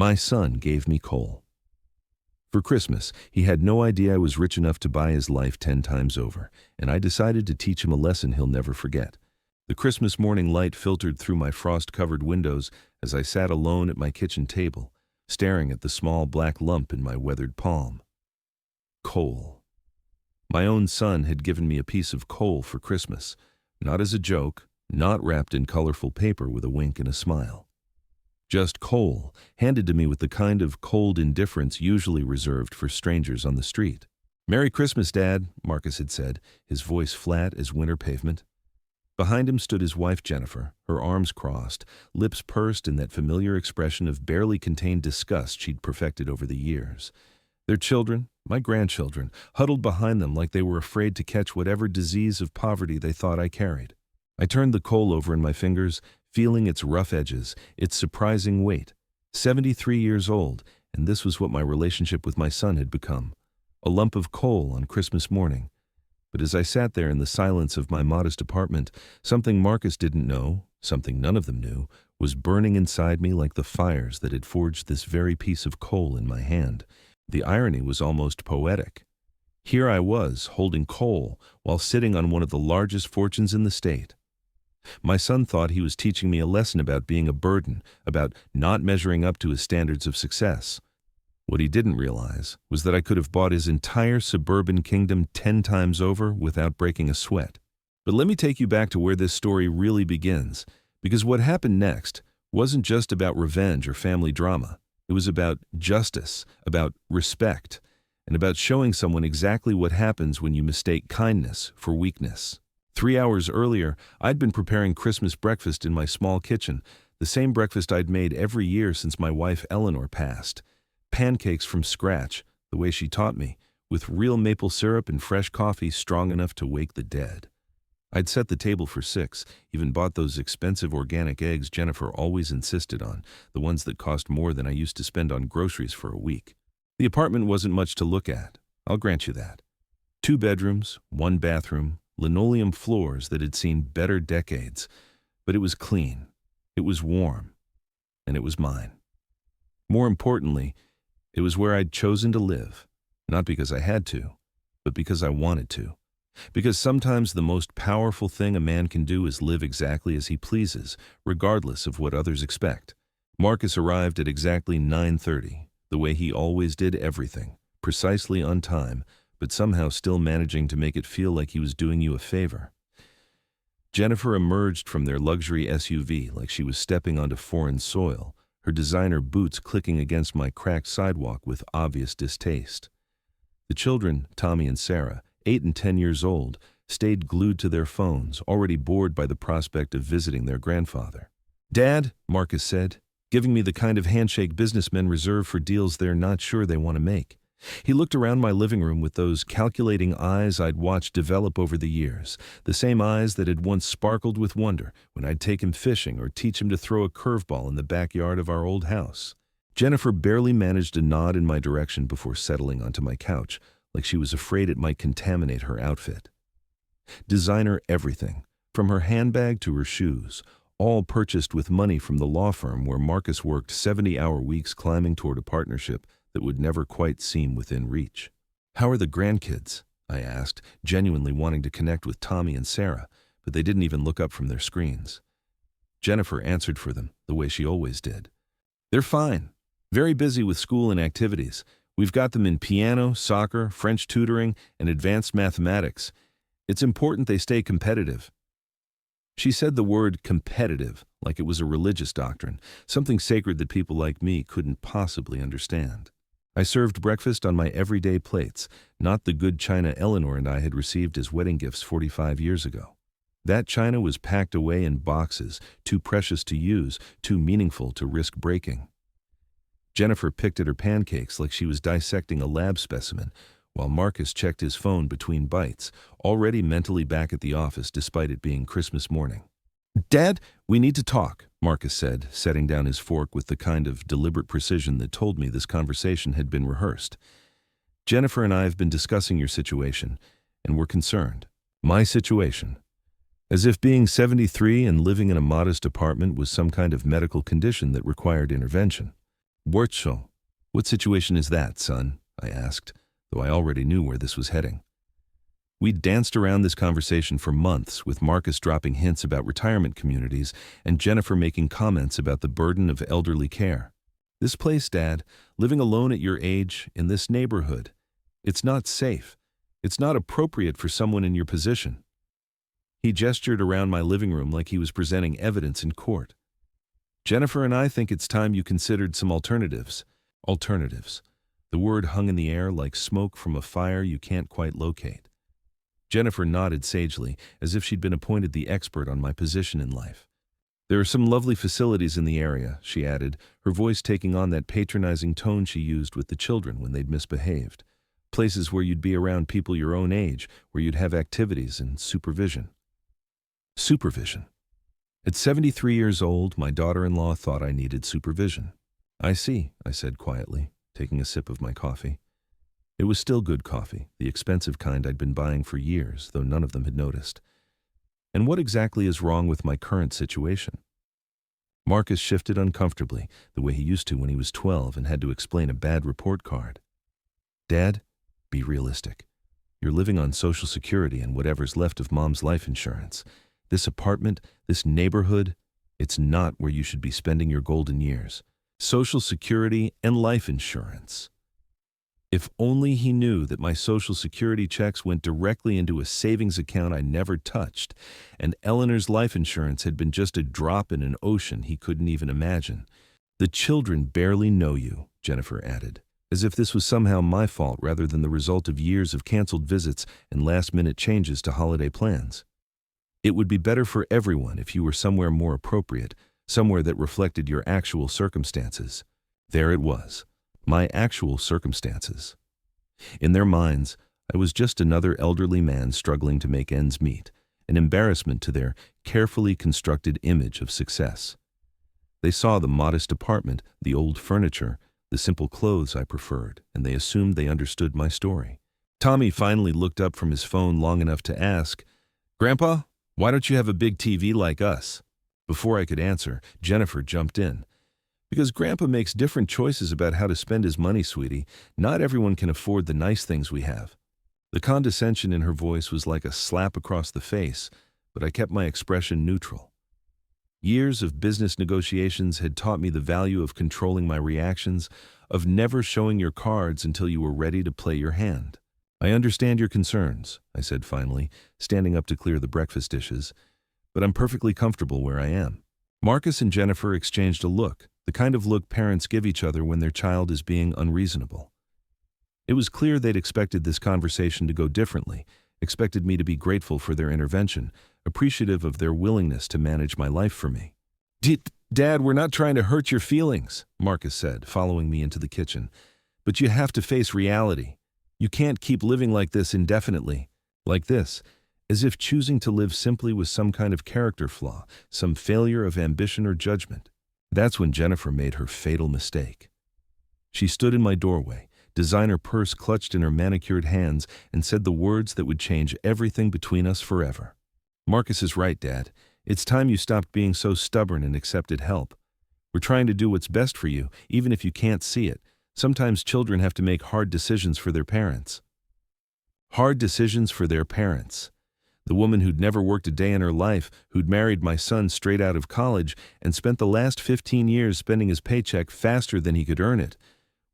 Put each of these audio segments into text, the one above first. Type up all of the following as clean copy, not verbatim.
My son gave me coal. For Christmas, he had no idea I was rich enough to buy his life 10 times over, and I decided to teach him a lesson he'll never forget. The Christmas morning light filtered through my frost-covered windows as I sat alone at my kitchen table, staring at the small black lump in my weathered palm. Coal. My own son had given me a piece of coal for Christmas, not as a joke, not wrapped in colorful paper with a wink and a smile. Just coal, handed to me with the kind of cold indifference usually reserved for strangers on the street. "Merry Christmas, Dad," Marcus had said, his voice flat as winter pavement. Behind him stood his wife Jennifer, her arms crossed, lips pursed in that familiar expression of barely contained disgust she'd perfected over the years. Their children, my grandchildren, huddled behind them like they were afraid to catch whatever disease of poverty they thought I carried. I turned the coal over in my fingers, feeling its rough edges, its surprising weight. 73 years old, and this was what my relationship with my son had become. A lump of coal on Christmas morning. But as I sat there in the silence of my modest apartment, something Marcus didn't know, something none of them knew, was burning inside me like the fires that had forged this very piece of coal in my hand. The irony was almost poetic. Here I was, holding coal, while sitting on one of the largest fortunes in the state. My son thought he was teaching me a lesson about being a burden, about not measuring up to his standards of success. What he didn't realize was that I could have bought his entire suburban kingdom 10 times over without breaking a sweat. But let me take you back to where this story really begins, because what happened next wasn't just about revenge or family drama. It was about justice, about respect, and about showing someone exactly what happens when you mistake kindness for weakness. 3 hours earlier, I'd been preparing Christmas breakfast in my small kitchen, the same breakfast I'd made every year since my wife Eleanor passed. Pancakes from scratch, the way she taught me, with real maple syrup and fresh coffee strong enough to wake the dead. I'd set the table for 6, even bought those expensive organic eggs Jennifer always insisted on, the ones that cost more than I used to spend on groceries for a week. The apartment wasn't much to look at, I'll grant you that. 2 bedrooms, 1 bathroom, linoleum floors that had seen better decades, but it was clean, it was warm, and it was mine. More importantly, it was where I'd chosen to live, not because I had to, but because I wanted to. Because sometimes the most powerful thing a man can do is live exactly as he pleases, regardless of what others expect. Marcus arrived at exactly 9:30, the way he always did everything, precisely on time, but somehow still managing to make it feel like he was doing you a favor. Jennifer emerged from their luxury SUV like she was stepping onto foreign soil, her designer boots clicking against my cracked sidewalk with obvious distaste. The children, Tommy and Sarah, 8 and 10 years old, stayed glued to their phones, already bored by the prospect of visiting their grandfather. "Dad," Marcus said, giving me the kind of handshake businessmen reserve for deals they're not sure they want to make. He looked around my living room with those calculating eyes I'd watched develop over the years, the same eyes that had once sparkled with wonder when I'd take him fishing or teach him to throw a curveball in the backyard of our old house. Jennifer barely managed a nod in my direction before settling onto my couch, like she was afraid it might contaminate her outfit. Designer everything, from her handbag to her shoes, all purchased with money from the law firm where Marcus worked 70-hour weeks climbing toward a partnership that would never quite seem within reach. "How are the grandkids?" I asked, genuinely wanting to connect with Tommy and Sarah, but they didn't even look up from their screens. Jennifer answered for them, the way she always did. "They're fine. Very busy with school and activities. We've got them in piano, soccer, French tutoring, and advanced mathematics. It's important they stay competitive." She said the word competitive like it was a religious doctrine, something sacred that people like me couldn't possibly understand. I served breakfast on my everyday plates, not the good china Eleanor and I had received as wedding gifts 45 years ago. That china was packed away in boxes, too precious to use, too meaningful to risk breaking. Jennifer picked at her pancakes like she was dissecting a lab specimen, while Marcus checked his phone between bites, already mentally back at the office despite it being Christmas morning. "Dad, we need to talk," Marcus said, setting down his fork with the kind of deliberate precision that told me this conversation had been rehearsed. "Jennifer and I have been discussing your situation, and we're concerned." My situation. As if being 73 and living in a modest apartment was some kind of medical condition that required intervention. Borcho, what situation is that, son? I asked, though I already knew where this was heading. We'd danced around this conversation for months, with Marcus dropping hints about retirement communities and Jennifer making comments about the burden of elderly care. This place, Dad, living alone at your age, in this neighborhood, it's not safe. It's not appropriate for someone in your position. He gestured around my living room like he was presenting evidence in court. Jennifer and I think it's time you considered some alternatives. Alternatives. The word hung in the air like smoke from a fire you can't quite locate. Jennifer nodded sagely, as if she'd been appointed the expert on my position in life. There are some lovely facilities in the area, she added, her voice taking on that patronizing tone she used with the children when they'd misbehaved. Places where you'd be around people your own age, where you'd have activities and supervision. Supervision. At 73 years old, my daughter-in-law thought I needed supervision. I see, I said quietly, taking a sip of my coffee. It was still good coffee, the expensive kind I'd been buying for years, though none of them had noticed. And what exactly is wrong with my current situation? Marcus shifted uncomfortably, the way he used to when he was 12 and had to explain a bad report card. Dad, be realistic. You're living on Social Security and whatever's left of Mom's life insurance. This apartment, this neighborhood, it's not where you should be spending your golden years. Social Security and life insurance. If only he knew that my Social Security checks went directly into a savings account I never touched, and Eleanor's life insurance had been just a drop in an ocean he couldn't even imagine. The children barely know you, Jennifer added, as if this was somehow my fault rather than the result of years of canceled visits and last-minute changes to holiday plans. It would be better for everyone if you were somewhere more appropriate, somewhere that reflected your actual circumstances. There it was. My actual circumstances. In their minds, I was just another elderly man struggling to make ends meet, an embarrassment to their carefully constructed image of success. They saw the modest apartment, the old furniture, the simple clothes I preferred, and they assumed they understood my story. Tommy finally looked up from his phone long enough to ask, "Grandpa, why don't you have a big TV like us?" Before I could answer, Jennifer jumped in. "Because Grandpa makes different choices about how to spend his money, sweetie. Not everyone can afford the nice things we have." The condescension in her voice was like a slap across the face, but I kept my expression neutral. Years of business negotiations had taught me the value of controlling my reactions, of never showing your cards until you were ready to play your hand. "I understand your concerns," I said finally, standing up to clear the breakfast dishes, "but I'm perfectly comfortable where I am." Marcus and Jennifer exchanged a look, the kind of look parents give each other when their child is being unreasonable. It was clear they'd expected this conversation to go differently, expected me to be grateful for their intervention, appreciative of their willingness to manage my life for me. "Dad, we're not trying to hurt your feelings," Marcus said, following me into the kitchen. "But you have to face reality. You can't keep living like this indefinitely. Like this, as if choosing to live simply was some kind of character flaw, some failure of ambition or judgment." That's when Jennifer made her fatal mistake. She stood in my doorway, designer purse clutched in her manicured hands, and said the words that would change everything between us forever. "Marcus is right, Dad. It's time you stopped being so stubborn and accepted help. We're trying to do what's best for you, even if you can't see it. Sometimes children have to make hard decisions for their parents." Hard decisions for their parents. The woman who'd never worked a day in her life, who'd married my son straight out of college and spent the last 15 years spending his paycheck faster than he could earn it,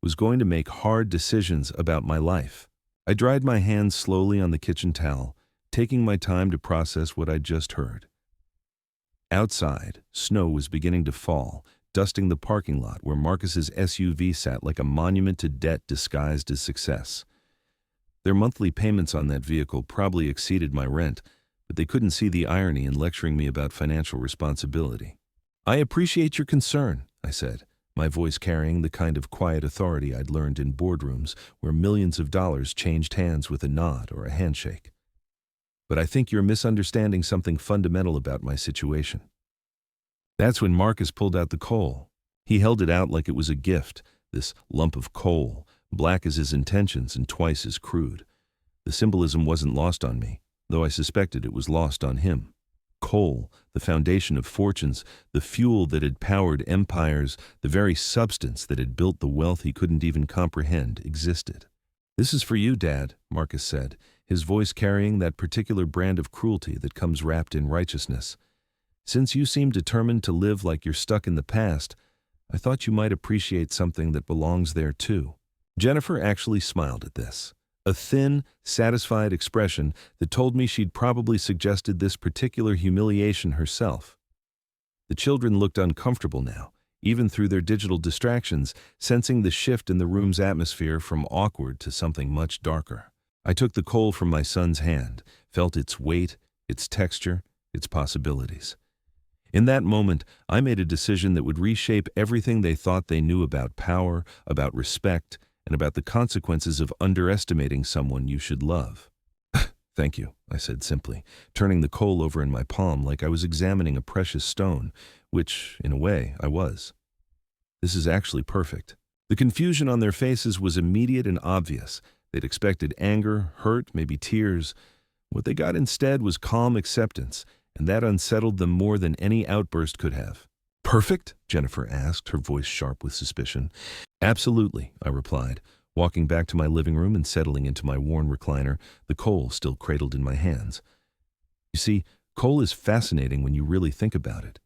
was going to make hard decisions about my life. I dried my hands slowly on the kitchen towel, taking my time to process what I'd just heard. Outside, snow was beginning to fall, dusting the parking lot where Marcus's SUV sat like a monument to debt disguised as success. Their monthly payments on that vehicle probably exceeded my rent, but they couldn't see the irony in lecturing me about financial responsibility. "I appreciate your concern," I said, my voice carrying the kind of quiet authority I'd learned in boardrooms where millions of dollars changed hands with a nod or a handshake. "But I think you're misunderstanding something fundamental about my situation." That's when Marcus pulled out the coal. He held it out like it was a gift, this lump of coal, black as his intentions and twice as crude. The symbolism wasn't lost on me, though I suspected it was lost on him. Coal, the foundation of fortunes, the fuel that had powered empires, the very substance that had built the wealth he couldn't even comprehend, existed. "This is for you, Dad," Marcus said, his voice carrying that particular brand of cruelty that comes wrapped in righteousness. "Since you seem determined to live like you're stuck in the past, I thought you might appreciate something that belongs there too." Jennifer actually smiled at this, a thin, satisfied expression that told me she'd probably suggested this particular humiliation herself. The children looked uncomfortable now, even through their digital distractions, sensing the shift in the room's atmosphere from awkward to something much darker. I took the coal from my son's hand, felt its weight, its texture, its possibilities. In that moment, I made a decision that would reshape everything they thought they knew about power, about respect, and about the consequences of underestimating someone you should love. "Thank you," I said simply, turning the coal over in my palm like I was examining a precious stone, which, in a way, I was. "This is actually perfect." The confusion on their faces was immediate and obvious. They'd expected anger, hurt, maybe tears. What they got instead was calm acceptance, and that unsettled them more than any outburst could have. "Perfect?" Jennifer asked, her voice sharp with suspicion. "Absolutely," I replied, walking back to my living room and settling into my worn recliner, the coal still cradled in my hands. You see, coal is fascinating when you really think about it.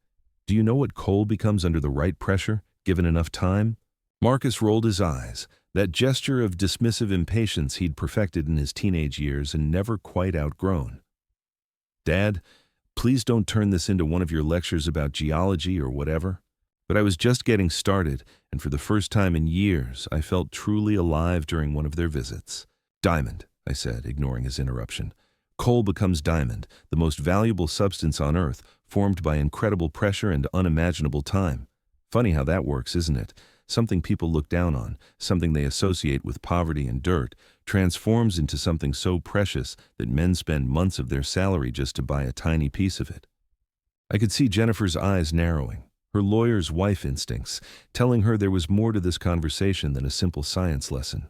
Do you know what coal becomes under the right pressure, given enough time? Marcus rolled his eyes, that gesture of dismissive impatience he'd perfected in his teenage years and never quite outgrown. "Dad, please don't turn this into one of your lectures about geology or whatever. But I was just getting started, and for the first time in years, I felt truly alive during one of their visits." "Diamond," I said, ignoring his interruption. "Coal becomes diamond, the most valuable substance on Earth, formed by incredible pressure and unimaginable time. Funny how that works, isn't it? Something people look down on, something they associate with poverty and dirt, transforms into something so precious that men spend months of their salary just to buy a tiny piece of it." I could see Jennifer's eyes narrowing, her lawyer's wife instincts, telling her there was more to this conversation than a simple science lesson.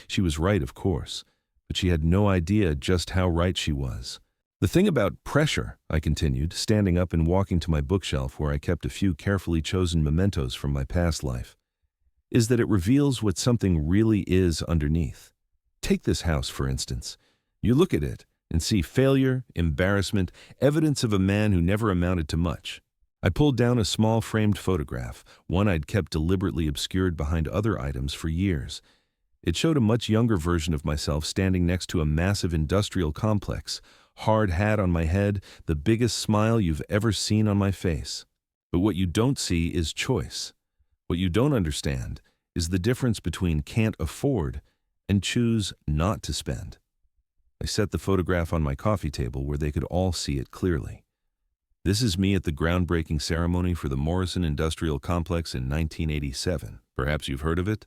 She was right, of course, but she had no idea just how right she was. "The thing about pressure," I continued, standing up and walking to my bookshelf where I kept a few carefully chosen mementos from my past life, "is that it reveals what something really is underneath. Take this house, for instance. You look at it and see failure, embarrassment, evidence of a man who never amounted to much." I pulled down a small framed photograph, one I'd kept deliberately obscured behind other items for years. It showed a much younger version of myself standing next to a massive industrial complex, hard hat on my head, the biggest smile you've ever seen on my face. But what you don't see is choice. What you don't understand is the difference between can't afford and choose not to spend. I set the photograph on my coffee table where they could all see it clearly. This is me at the groundbreaking ceremony for the Morrison Industrial Complex in 1987. Perhaps you've heard of it?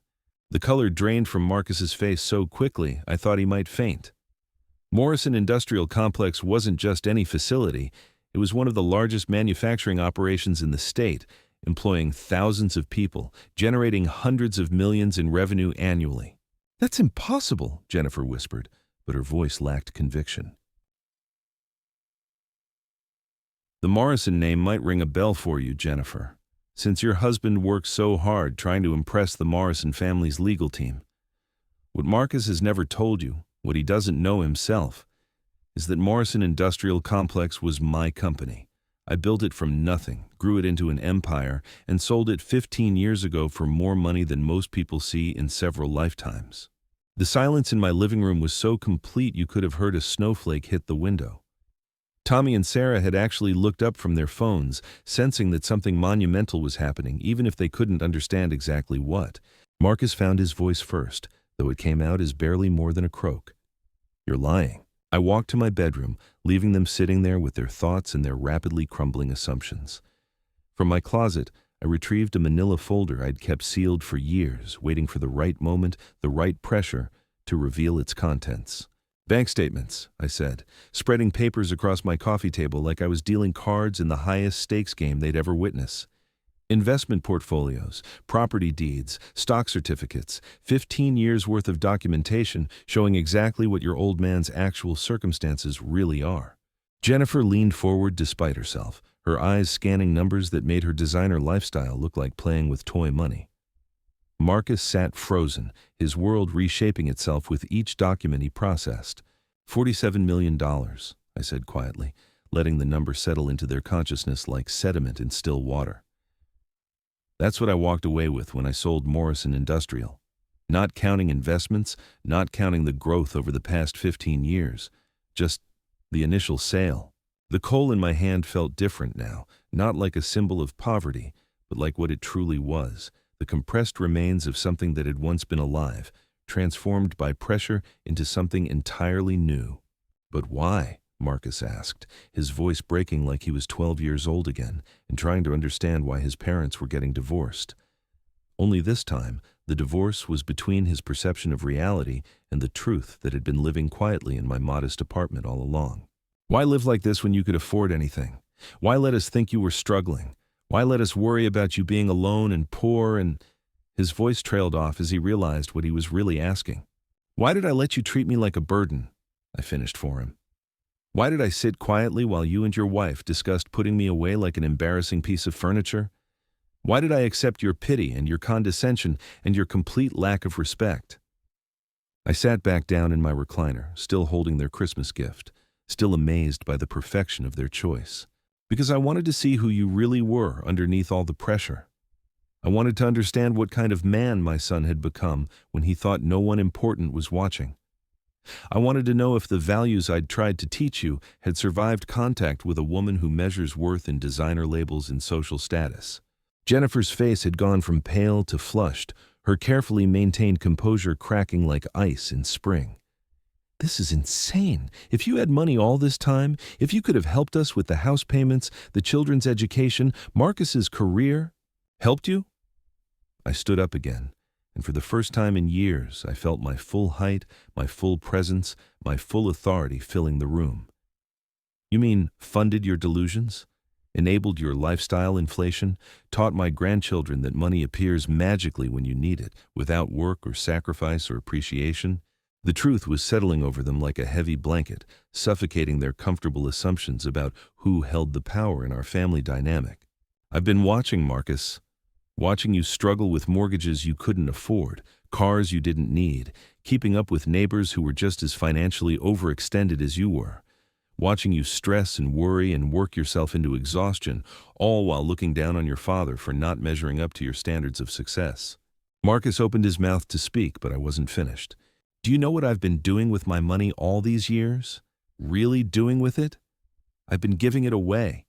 The color drained from Marcus's face so quickly I thought he might faint. Morrison Industrial Complex wasn't just any facility. It was one of the largest manufacturing operations in the state, employing thousands of people, generating hundreds of millions in revenue annually. "That's impossible," Jennifer whispered, but her voice lacked conviction. "The Morrison name might ring a bell for you, Jennifer, since your husband worked so hard trying to impress the Morrison family's legal team. What Marcus has never told you, what he doesn't know himself, is that Morrison Industrial Complex was my company. I built it from nothing, grew it into an empire, and sold it 15 years ago for more money than most people see in several lifetimes." The silence in my living room was so complete you could have heard a snowflake hit the window. Tommy and Sarah had actually looked up from their phones, sensing that something monumental was happening, even if they couldn't understand exactly what. Marcus found his voice first, though it came out as barely more than a croak. "You're lying." I walked to my bedroom, leaving them sitting there with their thoughts and their rapidly crumbling assumptions. From my closet, I retrieved a manila folder I'd kept sealed for years, waiting for the right moment, the right pressure, to reveal its contents. "Bank statements," I said, spreading papers across my coffee table like I was dealing cards in the highest stakes game they'd ever witness. "Investment portfolios, property deeds, stock certificates, 15 years' worth of documentation showing exactly what your old man's actual circumstances really are." Jennifer leaned forward despite herself, her eyes scanning numbers that made her designer lifestyle look like playing with toy money. Marcus sat frozen, his world reshaping itself with each document he processed. $47 million, I said quietly, letting the number settle into their consciousness like sediment in still water. That's what I walked away with when I sold Morrison Industrial. Not counting investments, not counting the growth over the past 15 years, just the initial sale. The coal in my hand felt different now, not like a symbol of poverty, but like what it truly was, the compressed remains of something that had once been alive, transformed by pressure into something entirely new. But why? Marcus asked, his voice breaking like he was 12 years old again and trying to understand why his parents were getting divorced. Only this time, the divorce was between his perception of reality and the truth that had been living quietly in my modest apartment all along. Why live like this when you could afford anything? Why let us think you were struggling? Why let us worry about you being alone and poor? And his voice trailed off as he realized what he was really asking. Why did I let you treat me like a burden? I finished for him. Why did I sit quietly while you and your wife discussed putting me away like an embarrassing piece of furniture? Why did I accept your pity and your condescension and your complete lack of respect? I sat back down in my recliner, still holding their Christmas gift, still amazed by the perfection of their choice. Because I wanted to see who you really were underneath all the pressure. I wanted to understand what kind of man my son had become when he thought no one important was watching. I wanted to know if the values I'd tried to teach you had survived contact with a woman who measures worth in designer labels and social status. Jennifer's face had gone from pale to flushed, her carefully maintained composure cracking like ice in spring. This is insane. If you had money all this time, if you could have helped us with the house payments, the children's education, Marcus's career, helped you? I stood up again, and for the first time in years, I felt my full height, my full presence, my full authority filling the room. You mean funded your delusions? Enabled your lifestyle inflation? Taught my grandchildren that money appears magically when you need it, without work or sacrifice or appreciation? The truth was settling over them like a heavy blanket, suffocating their comfortable assumptions about who held the power in our family dynamic. I've been watching, Marcus. Watching you struggle with mortgages you couldn't afford, cars you didn't need, keeping up with neighbors who were just as financially overextended as you were. Watching you stress and worry and work yourself into exhaustion, all while looking down on your father for not measuring up to your standards of success. Marcus opened his mouth to speak, but I wasn't finished. Do you know what I've been doing with my money all these years? Really doing with it? I've been giving it away.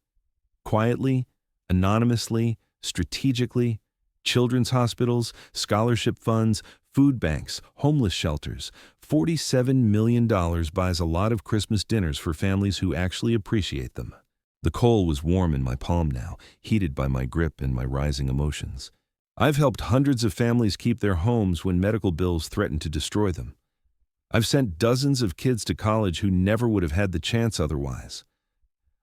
Quietly, anonymously, strategically. Children's hospitals, scholarship funds, food banks, homeless shelters. $47 million buys a lot of Christmas dinners for families who actually appreciate them. The coal was warm in my palm now, heated by my grip and my rising emotions. I've helped hundreds of families keep their homes when medical bills threatened to destroy them. I've sent dozens of kids to college who never would have had the chance otherwise.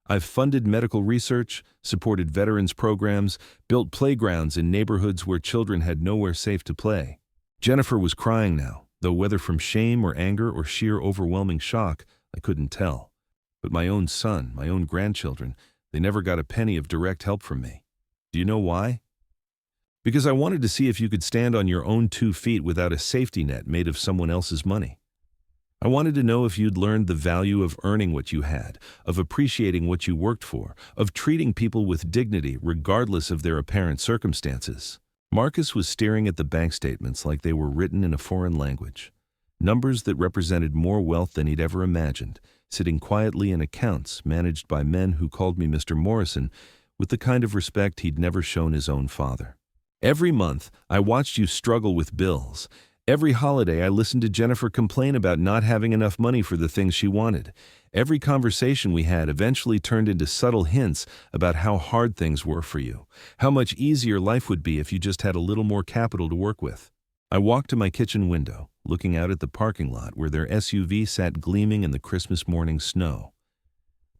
I've funded medical research, supported veterans programs, built playgrounds in neighborhoods where children had nowhere safe to play. Jennifer was crying now, though whether from shame or anger or sheer overwhelming shock, I couldn't tell. But my own son, my own grandchildren, they never got a penny of direct help from me. Do you know why? Because I wanted to see if you could stand on your own 2 feet without a safety net made of someone else's money. I wanted to know if you'd learned the value of earning what you had, of appreciating what you worked for, of treating people with dignity regardless of their apparent circumstances. Marcus was staring at the bank statements like they were written in a foreign language. Numbers that represented more wealth than he'd ever imagined, sitting quietly in accounts managed by men who called me Mr. Morrison with the kind of respect he'd never shown his own father. Every month, I watched you struggle with bills. Every holiday, I listened to Jennifer complain about not having enough money for the things she wanted. Every conversation we had eventually turned into subtle hints about how hard things were for you, how much easier life would be if you just had a little more capital to work with. I walked to my kitchen window, looking out at the parking lot where their SUV sat gleaming in the Christmas morning snow.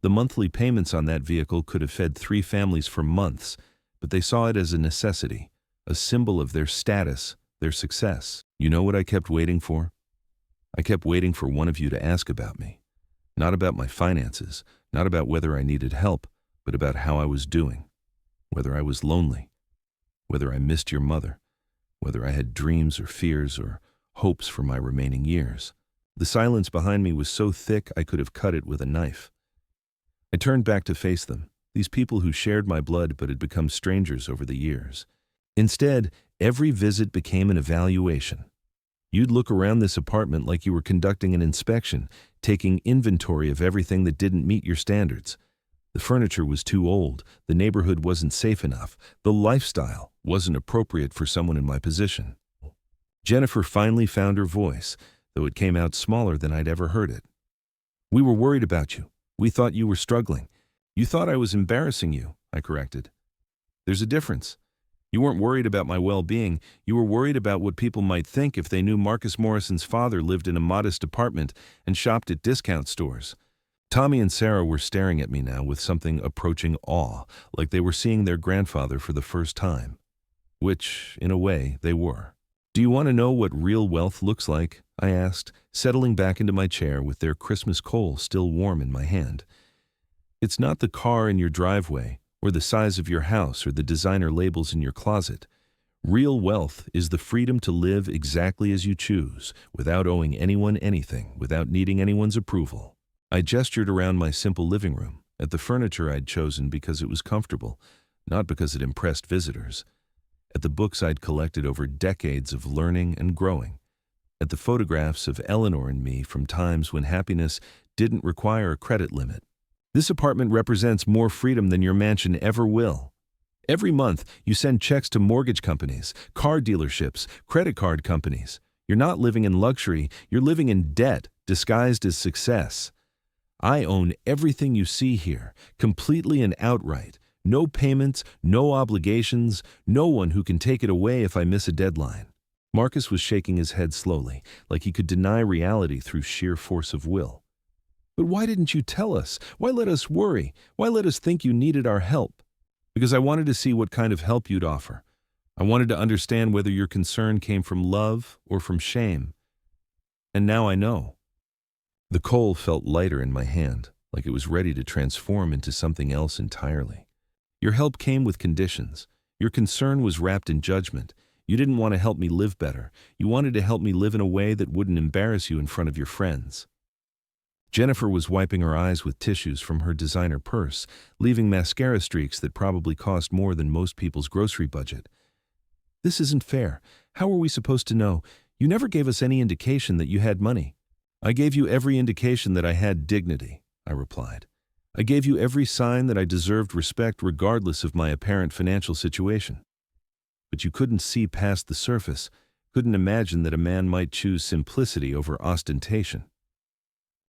The monthly payments on that vehicle could have fed 3 families for months, but they saw it as a necessity, a symbol of their status, their success. You know what I kept waiting for? I kept waiting for one of you to ask about me. Not about my finances, not about whether I needed help, but about how I was doing, whether I was lonely, whether I missed your mother, whether I had dreams or fears or hopes for my remaining years. The silence behind me was so thick I could have cut it with a knife. I turned back to face them, these people who shared my blood but had become strangers over the years. Instead, every visit became an evaluation. You'd look around this apartment like you were conducting an inspection, taking inventory of everything that didn't meet your standards. The furniture was too old, the neighborhood wasn't safe enough, the lifestyle wasn't appropriate for someone in my position. Jennifer finally found her voice, though it came out smaller than I'd ever heard it. "We were worried about you. We thought you were struggling. You thought I was embarrassing you," I corrected. "There's a difference. You weren't worried about my well-being. You were worried about what people might think if they knew Marcus Morrison's father lived in a modest apartment and shopped at discount stores." Tommy and Sarah were staring at me now with something approaching awe, like they were seeing their grandfather for the first time. Which, in a way, they were. "Do you want to know what real wealth looks like?" I asked, settling back into my chair with their Christmas coal still warm in my hand. "It's not the car in your driveway, or the size of your house, or the designer labels in your closet. Real wealth is the freedom to live exactly as you choose, without owing anyone anything, without needing anyone's approval." I gestured around my simple living room, at the furniture I'd chosen because it was comfortable, not because it impressed visitors, at the books I'd collected over decades of learning and growing, at the photographs of Eleanor and me from times when happiness didn't require a credit limit. "This apartment represents more freedom than your mansion ever will. Every month, you send checks to mortgage companies, car dealerships, credit card companies. You're not living in luxury, you're living in debt, disguised as success. I own everything you see here, completely and outright. No payments, no obligations, no one who can take it away if I miss a deadline." Marcus was shaking his head slowly, like he could deny reality through sheer force of will. "But why didn't you tell us? Why let us worry? Why let us think you needed our help?" "Because I wanted to see what kind of help you'd offer. I wanted to understand whether your concern came from love or from shame. And now I know." The coal felt lighter in my hand, like it was ready to transform into something else entirely. "Your help came with conditions. Your concern was wrapped in judgment. You didn't want to help me live better. You wanted to help me live in a way that wouldn't embarrass you in front of your friends." Jennifer was wiping her eyes with tissues from her designer purse, leaving mascara streaks that probably cost more than most people's grocery budget. "This isn't fair. How are we supposed to know? You never gave us any indication that you had money." "I gave you every indication that I had dignity," I replied. "I gave you every sign that I deserved respect regardless of my apparent financial situation. But you couldn't see past the surface, couldn't imagine that a man might choose simplicity over ostentation."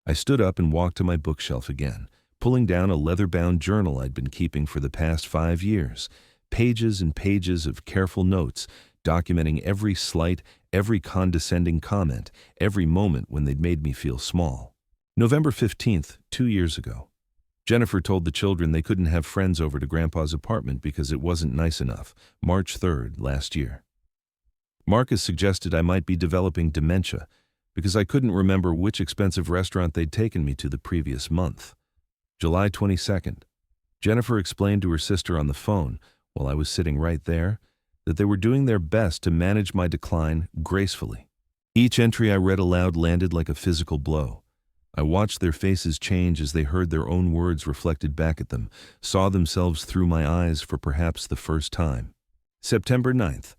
I stood up and walked to my bookshelf again, pulling down a leather-bound journal I'd been keeping for the past 5 years, pages and pages of careful notes, documenting every slight, every condescending comment, every moment when they'd made me feel small. November 15th, 2 years ago. Jennifer told the children they couldn't have friends over to Grandpa's apartment because it wasn't nice enough. March 3rd, last year. Marcus suggested I might be developing dementia because I couldn't remember which expensive restaurant they'd taken me to the previous month. July 22nd. Jennifer explained to her sister on the phone, while I was sitting right there, that they were doing their best to manage my decline gracefully. Each entry I read aloud landed like a physical blow. I watched their faces change as they heard their own words reflected back at them, saw themselves through my eyes for perhaps the first time. September 9th.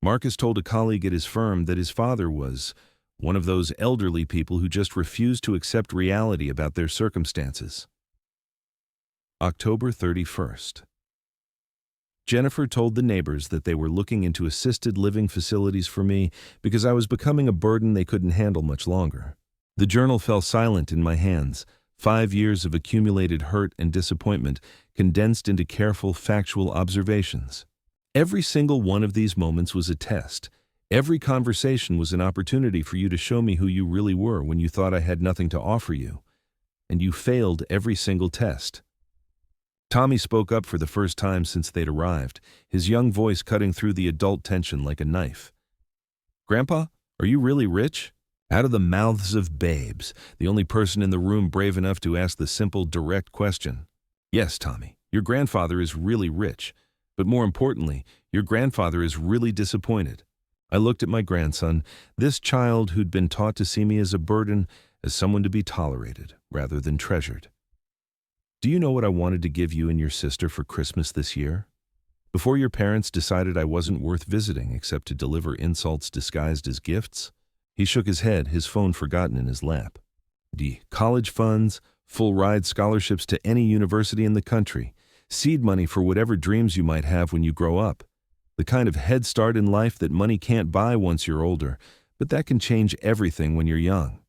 Marcus told a colleague at his firm that his father was one of those elderly people who just refused to accept reality about their circumstances. October 31st. Jennifer told the neighbors that they were looking into assisted living facilities for me because I was becoming a burden they couldn't handle much longer. The journal fell silent in my hands, 5 years of accumulated hurt and disappointment condensed into careful, factual observations. Every single one of these moments was a test. Every conversation was an opportunity for you to show me who you really were when you thought I had nothing to offer you. And you failed every single test. Tommy spoke up for the first time since they'd arrived, his young voice cutting through the adult tension like a knife. "Grandpa, are you really rich?" Out of the mouths of babes, the only person in the room brave enough to ask the simple, direct question. Yes, Tommy, your grandfather is really rich, but more importantly, your grandfather is really disappointed. I looked at my grandson, this child who'd been taught to see me as a burden, as someone to be tolerated rather than treasured. Do you know what I wanted to give you and your sister for Christmas this year? Before your parents decided I wasn't worth visiting except to deliver insults disguised as gifts? He shook his head, his phone forgotten in his lap. College funds, full ride scholarships to any university in the country, seed money for whatever dreams you might have when you grow up. The kind of head start in life that money can't buy once you're older, but that can change everything when you're young.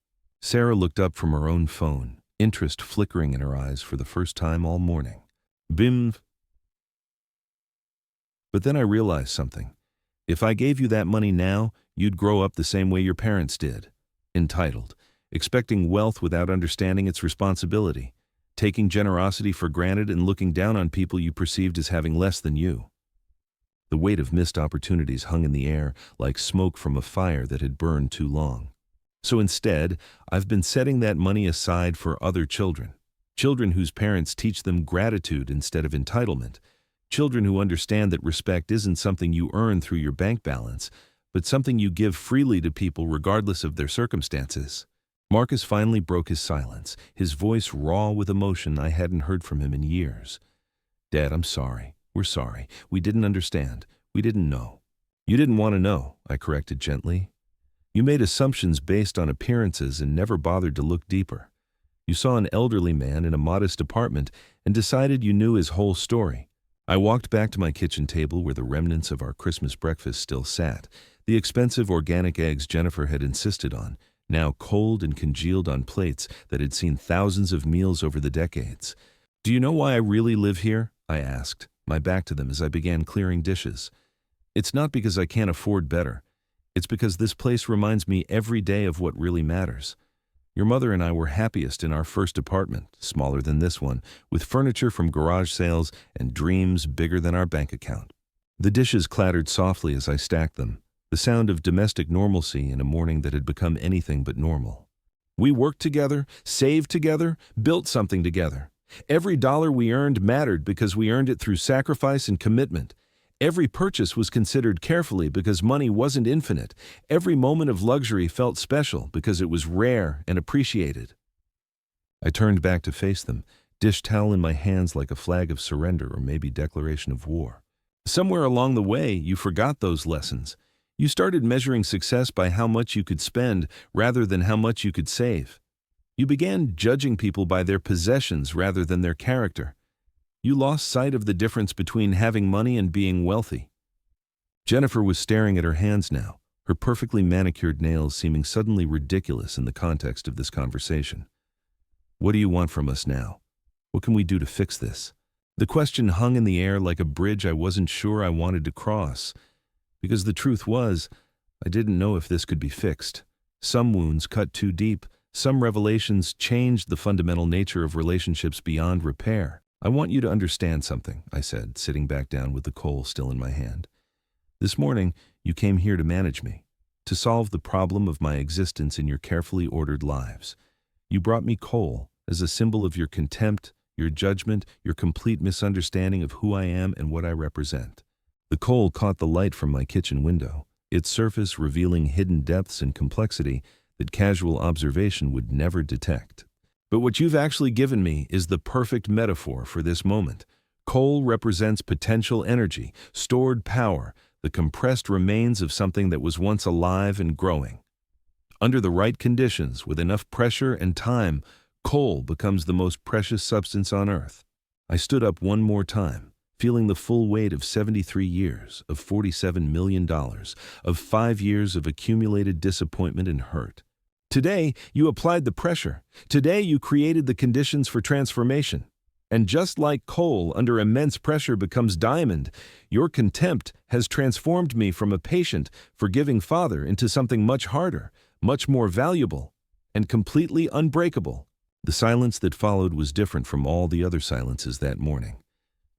Sarah looked up from her own phone, interest flickering in her eyes for the first time all morning. Bim. But then I realized something. If I gave you that money now, you'd grow up the same way your parents did. Entitled, expecting wealth without understanding its responsibility, taking generosity for granted and looking down on people you perceived as having less than you. The weight of missed opportunities hung in the air like smoke from a fire that had burned too long. So instead, I've been setting that money aside for other children. Children whose parents teach them gratitude instead of entitlement. Children who understand that respect isn't something you earn through your bank balance, but something you give freely to people regardless of their circumstances. Marcus finally broke his silence, his voice raw with emotion I hadn't heard from him in years. Dad, I'm sorry. We're sorry. We didn't understand. We didn't know. You didn't want to know, I corrected gently. You made assumptions based on appearances and never bothered to look deeper. You saw an elderly man in a modest apartment and decided you knew his whole story. I walked back to my kitchen table where the remnants of our Christmas breakfast still sat, the expensive organic eggs Jennifer had insisted on, now cold and congealed on plates that had seen thousands of meals over the decades. Do you know why I really live here? I asked, my back to them as I began clearing dishes. It's not because I can't afford better. It's because this place reminds me every day of what really matters. Your mother and I were happiest in our first apartment, smaller than this one, with furniture from garage sales and dreams bigger than our bank account. The dishes clattered softly as I stacked them, the sound of domestic normalcy in a morning that had become anything but normal. We worked together, saved together, built something together. Every dollar we earned mattered because we earned it through sacrifice and commitment. Every purchase was considered carefully because money wasn't infinite. Every moment of luxury felt special because it was rare and appreciated. I turned back to face them, dish towel in my hands like a flag of surrender or maybe declaration of war. Somewhere along the way, you forgot those lessons. You started measuring success by how much you could spend rather than how much you could save. You began judging people by their possessions rather than their character. You lost sight of the difference between having money and being wealthy. Jennifer was staring at her hands now, her perfectly manicured nails seeming suddenly ridiculous in the context of this conversation. What do you want from us now? What can we do to fix this? The question hung in the air like a bridge I wasn't sure I wanted to cross, because the truth was, I didn't know if this could be fixed. Some wounds cut too deep. Some revelations changed the fundamental nature of relationships beyond repair. I want you to understand something, I said, sitting back down with the coal still in my hand. This morning, you came here to manage me, to solve the problem of my existence in your carefully ordered lives. You brought me coal as a symbol of your contempt, your judgment, your complete misunderstanding of who I am and what I represent. The coal caught the light from my kitchen window, its surface revealing hidden depths and complexity that casual observation would never detect. But what you've actually given me is the perfect metaphor for this moment. Coal represents potential energy, stored power, the compressed remains of something that was once alive and growing. Under the right conditions, with enough pressure and time, coal becomes the most precious substance on Earth. I stood up one more time, feeling the full weight of 73 years, of $47 million, of 5 years of accumulated disappointment and hurt. Today, you applied the pressure. Today, you created the conditions for transformation. And just like coal under immense pressure becomes diamond, your contempt has transformed me from a patient, forgiving father into something much harder, much more valuable, and completely unbreakable. The silence that followed was different from all the other silences that morning.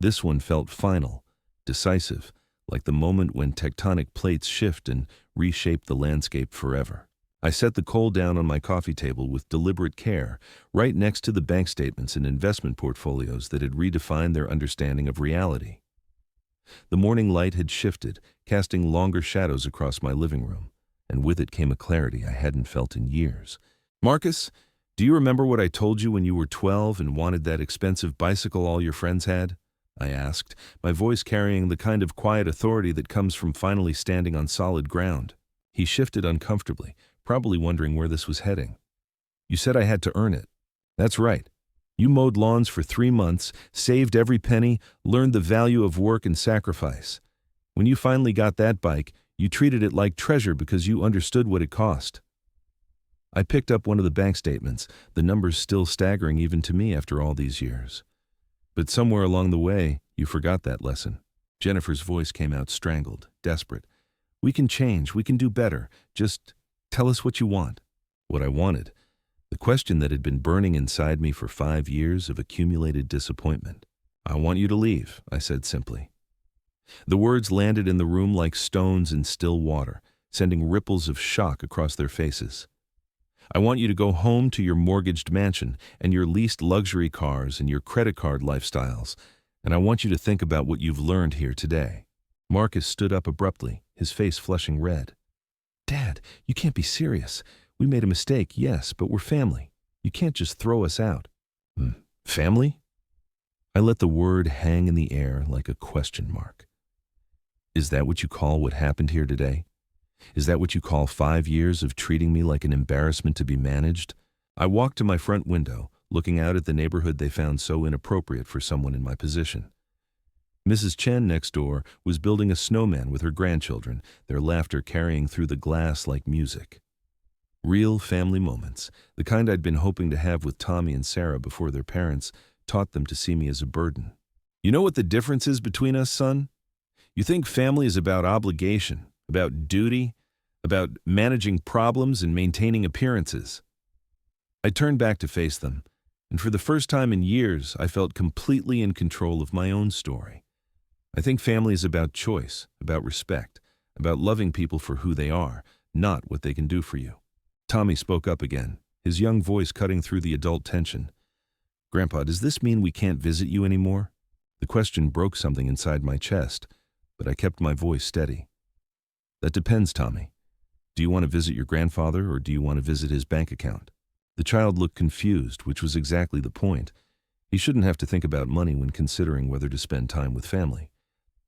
This one felt final, decisive, like the moment when tectonic plates shift and reshape the landscape forever. I set the coal down on my coffee table with deliberate care, right next to the bank statements and investment portfolios that had redefined their understanding of reality. The morning light had shifted, casting longer shadows across my living room, and with it came a clarity I hadn't felt in years. "Marcus, do you remember what I told you when you were 12 and wanted that expensive bicycle all your friends had?" I asked, my voice carrying the kind of quiet authority that comes from finally standing on solid ground. He shifted uncomfortably, probably wondering where this was heading. "You said I had to earn it." "That's right. You mowed lawns for 3 months, saved every penny, learned the value of work and sacrifice. When you finally got that bike, you treated it like treasure because you understood what it cost." I picked up one of the bank statements, the numbers still staggering even to me after all these years. "But somewhere along the way, you forgot that lesson." Jennifer's voice came out strangled, desperate. "We can change, we can do better. Just tell us what you want." What I wanted. The question that had been burning inside me for 5 years of accumulated disappointment. "I want you to leave," I said simply. The words landed in the room like stones in still water, sending ripples of shock across their faces. "I want you to go home to your mortgaged mansion and your leased luxury cars and your credit card lifestyles, and I want you to think about what you've learned here today." Marcus stood up abruptly, his face flushing red. "Dad, you can't be serious. We made a mistake, yes, but we're family. You can't just throw us out." Family?" I let the word hang in the air like a question mark. "Is that what you call what happened here today? Is that what you call 5 years of treating me like an embarrassment to be managed?" I walked to my front window, looking out at the neighborhood they found so inappropriate for someone in my position. Mrs. Chen next door was building a snowman with her grandchildren, their laughter carrying through the glass like music. Real family moments, the kind I'd been hoping to have with Tommy and Sarah before their parents taught them to see me as a burden. "You know what the difference is between us, son? You think family is about obligation, about duty, about managing problems and maintaining appearances." I turned back to face them, and for the first time in years, I felt completely in control of my own story. I think family is about choice, about respect, about loving people for who they are, not what they can do for you. Tommy spoke up again, his young voice cutting through the adult tension. "Grandpa, does this mean we can't visit you anymore?" The question broke something inside my chest, but I kept my voice steady. "That depends, Tommy. Do you want to visit your grandfather or do you want to visit his bank account?" The child looked confused, which was exactly the point. He shouldn't have to think about money when considering whether to spend time with family.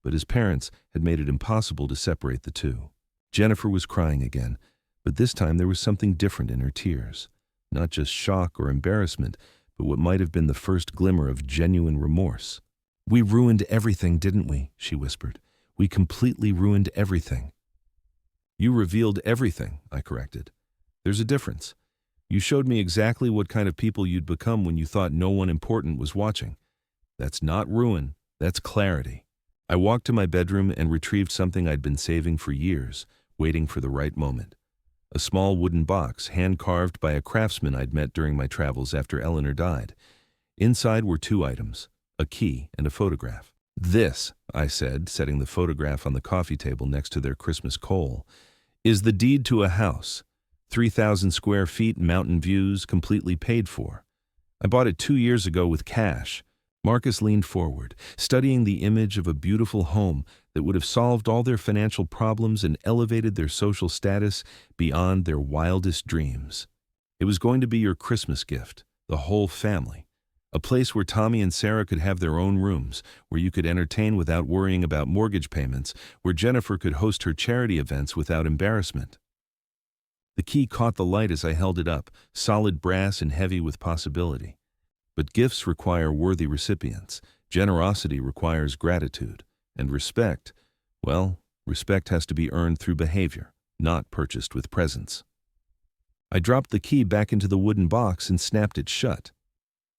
But his parents had made it impossible to separate the two. Jennifer was crying again, but this time there was something different in her tears. Not just shock or embarrassment, but what might have been the first glimmer of genuine remorse. "We ruined everything, didn't we?" she whispered. "We completely ruined everything." "You revealed everything," I corrected. "There's a difference. You showed me exactly what kind of people you'd become when you thought no one important was watching. That's not ruin, that's clarity." I walked to my bedroom and retrieved something I'd been saving for years, waiting for the right moment. A small wooden box, hand-carved by a craftsman I'd met during my travels after Eleanor died. Inside were 2 items, a key and a photograph. "This," I said, setting the photograph on the coffee table next to their Christmas coal, "is the deed to a house. 3,000 square feet, mountain views, completely paid for. I bought it 2 years ago with cash." Marcus leaned forward, studying the image of a beautiful home that would have solved all their financial problems and elevated their social status beyond their wildest dreams. "It was going to be your Christmas gift, the whole family. A place where Tommy and Sarah could have their own rooms, where you could entertain without worrying about mortgage payments, where Jennifer could host her charity events without embarrassment." The key caught the light as I held it up, solid brass and heavy with possibility. But gifts require worthy recipients, generosity requires gratitude, and respect, well, respect has to be earned through behavior, not purchased with presents. I dropped the key back into the wooden box and snapped it shut.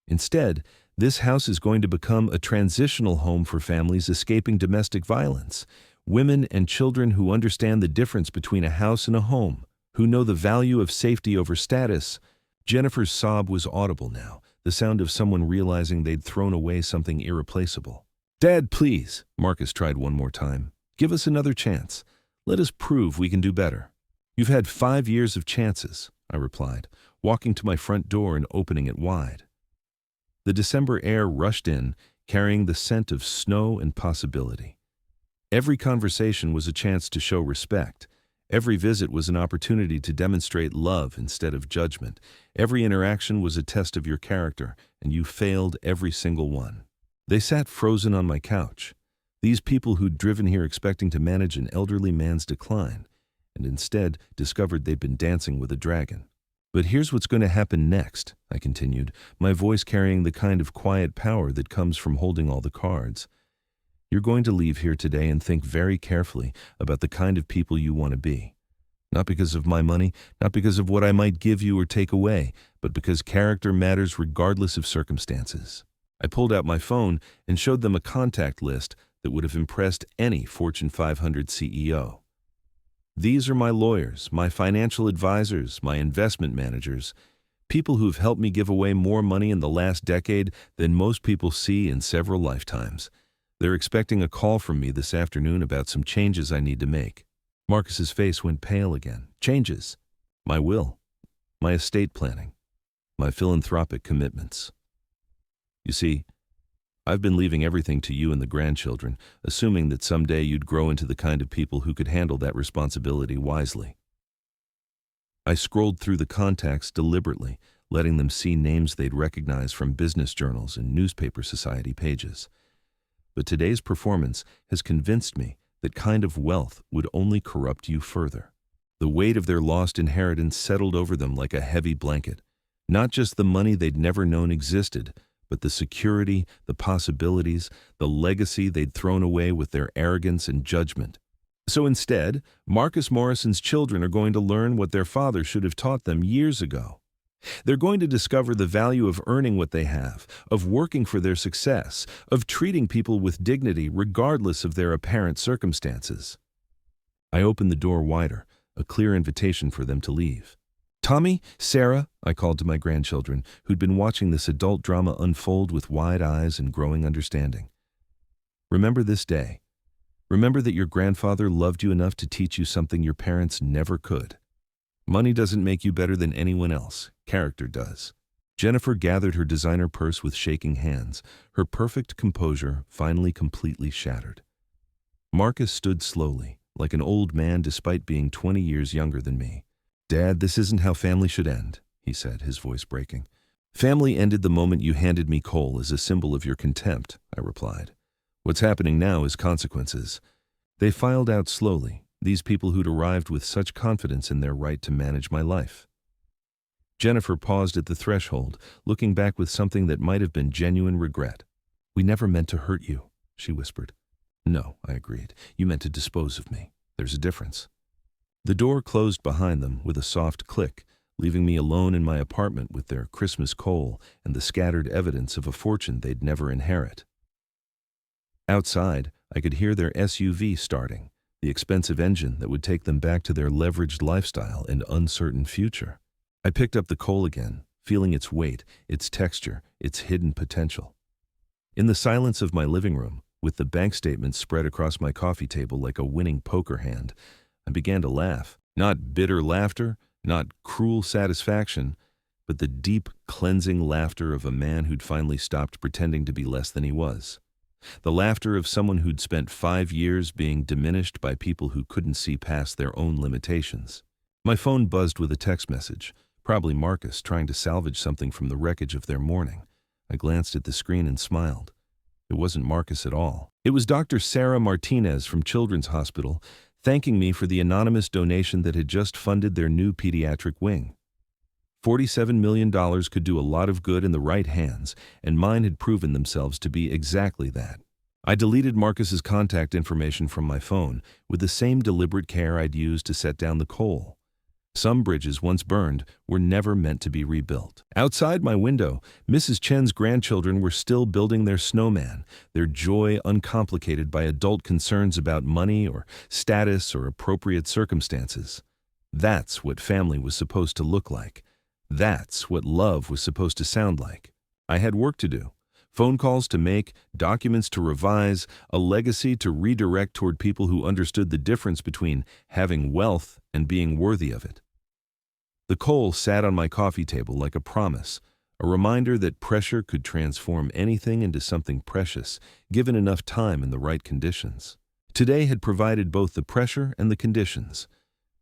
Instead, this house is going to become a transitional home for families escaping domestic violence, women and children who understand the difference between a house and a home, who know the value of safety over status. Jennifer's sob was audible now, the sound of someone realizing they'd thrown away something irreplaceable. "Dad, please," Marcus tried one more time. "Give us another chance. Let us prove we can do better." You've had 5 years of chances, I replied, walking to my front door and opening it wide. The December air rushed in, carrying the scent of snow and possibility. Every conversation was a chance to show respect. Every visit was an opportunity to demonstrate love instead of judgment. Every interaction was a test of your character, and you failed every single one. They sat frozen on my couch. These people who'd driven here expecting to manage an elderly man's decline, and instead discovered they'd been dancing with a dragon. But here's what's going to happen next, I continued, my voice carrying the kind of quiet power that comes from holding all the cards. You're going to leave here today and think very carefully about the kind of people you want to be. Not because of my money, not because of what I might give you or take away, but because character matters regardless of circumstances. I pulled out my phone and showed them a contact list that would have impressed any Fortune 500 CEO. These are my lawyers, my financial advisors, my investment managers, people who've helped me give away more money in the last decade than most people see in several lifetimes. They're expecting a call from me this afternoon about some changes I need to make. Marcus's face went pale again. Changes. My will. My estate planning. My philanthropic commitments. You see, I've been leaving everything to you and the grandchildren, assuming that someday you'd grow into the kind of people who could handle that responsibility wisely. I scrolled through the contacts deliberately, letting them see names they'd recognize from business journals and newspaper society pages. But today's performance has convinced me that kind of wealth would only corrupt you further. The weight of their lost inheritance settled over them like a heavy blanket. Not just the money they'd never known existed, but the security, the possibilities, the legacy they'd thrown away with their arrogance and judgment. So instead, Marcus Morrison's children are going to learn what their father should have taught them years ago. They're going to discover the value of earning what they have, of working for their success, of treating people with dignity regardless of their apparent circumstances. I opened the door wider, a clear invitation for them to leave. Tommy, Sarah, I called to my grandchildren, who'd been watching this adult drama unfold with wide eyes and growing understanding. Remember this day. Remember that your grandfather loved you enough to teach you something your parents never could. Money doesn't make you better than anyone else. Character does. Jennifer gathered her designer purse with shaking hands, her perfect composure finally completely shattered. Marcus stood slowly, like an old man despite being 20 years younger than me. Dad, this isn't how family should end, he said, his voice breaking. Family ended the moment you handed me coal as a symbol of your contempt, I replied. What's happening now is consequences. They filed out slowly, these people who'd arrived with such confidence in their right to manage my life. Jennifer paused at the threshold, looking back with something that might have been genuine regret. We never meant to hurt you, she whispered. No, I agreed. You meant to dispose of me. There's a difference. The door closed behind them with a soft click, leaving me alone in my apartment with their Christmas coal and the scattered evidence of a fortune they'd never inherit. Outside, I could hear their SUV starting, the expensive engine that would take them back to their leveraged lifestyle and uncertain future. I picked up the coal again, feeling its weight, its texture, its hidden potential. In the silence of my living room, with the bank statements spread across my coffee table like a winning poker hand, I began to laugh. Not bitter laughter, not cruel satisfaction, but the deep, cleansing laughter of a man who'd finally stopped pretending to be less than he was. The laughter of someone who'd spent 5 years being diminished by people who couldn't see past their own limitations. My phone buzzed with a text message, probably Marcus trying to salvage something from the wreckage of their morning. I glanced at the screen and smiled. It wasn't Marcus at all. It was Dr. Sarah Martinez from Children's Hospital, thanking me for the anonymous donation that had just funded their new pediatric wing. $47 million could do a lot of good in the right hands, and mine had proven themselves to be exactly that. I deleted Marcus's contact information from my phone with the same deliberate care I'd used to set down the coal. Some bridges once burned were never meant to be rebuilt. Outside my window, Mrs. Chen's grandchildren were still building their snowman, their joy uncomplicated by adult concerns about money or status or appropriate circumstances. That's what family was supposed to look like. That's what love was supposed to sound like. I had work to do. phone calls to make, documents to revise, a legacy to redirect toward people who understood the difference between having wealth and being worthy of it. The coal sat on my coffee table like a promise, a reminder that pressure could transform anything into something precious, given enough time and the right conditions. Today had provided both the pressure and the conditions.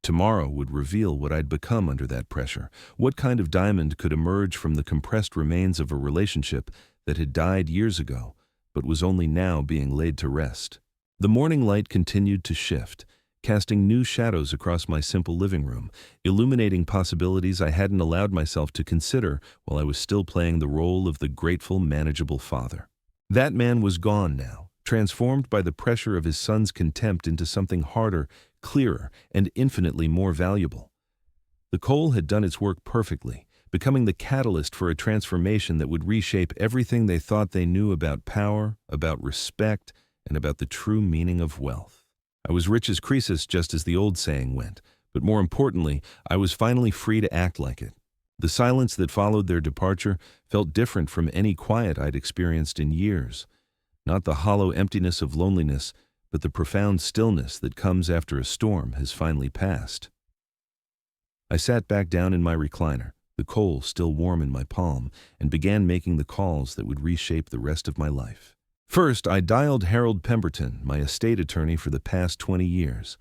Tomorrow would reveal what I'd become under that pressure, what kind of diamond could emerge from the compressed remains of a relationship that had died years ago, but was only now being laid to rest. The morning light continued to shift, casting new shadows across my simple living room, illuminating possibilities I hadn't allowed myself to consider while I was still playing the role of the grateful, manageable father. That man was gone now, transformed by the pressure of his son's contempt into something harder, clearer, and infinitely more valuable. The coal had done its work perfectly, becoming the catalyst for a transformation that would reshape everything they thought they knew about power, about respect, and about the true meaning of wealth. I was rich as Croesus, just as the old saying went, but more importantly, I was finally free to act like it. The silence that followed their departure felt different from any quiet I'd experienced in years. Not the hollow emptiness of loneliness, but the profound stillness that comes after a storm has finally passed. I sat back down in my recliner, the coal still warm in my palm, and began making the calls that would reshape the rest of my life. First, I dialed Harold Pemberton, my estate attorney for the past 20 years,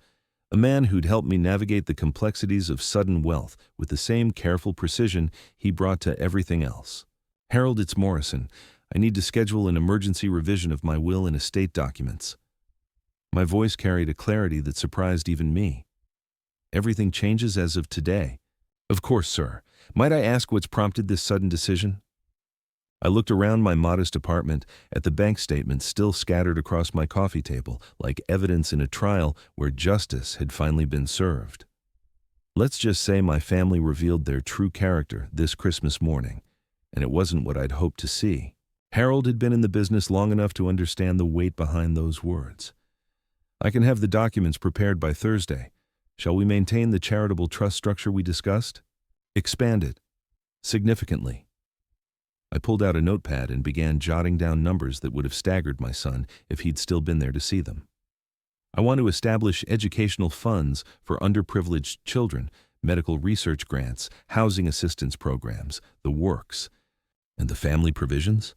a man who'd helped me navigate the complexities of sudden wealth with the same careful precision he brought to everything else. Harold, it's Morrison. I need to schedule an emergency revision of my will and estate documents. My voice carried a clarity that surprised even me. Everything changes as of today. Of course, sir. Might I ask what's prompted this sudden decision? I looked around my modest apartment at the bank statements still scattered across my coffee table, like evidence in a trial where justice had finally been served. Let's just say my family revealed their true character this Christmas morning, and it wasn't what I'd hoped to see. Harold had been in the business long enough to understand the weight behind those words. I can have the documents prepared by Thursday. Shall we maintain the charitable trust structure we discussed? Expand it. Significantly. I pulled out a notepad and began jotting down numbers that would have staggered my son if he'd still been there to see them. I want to establish educational funds for underprivileged children, medical research grants, housing assistance programs, the works. And the family provisions?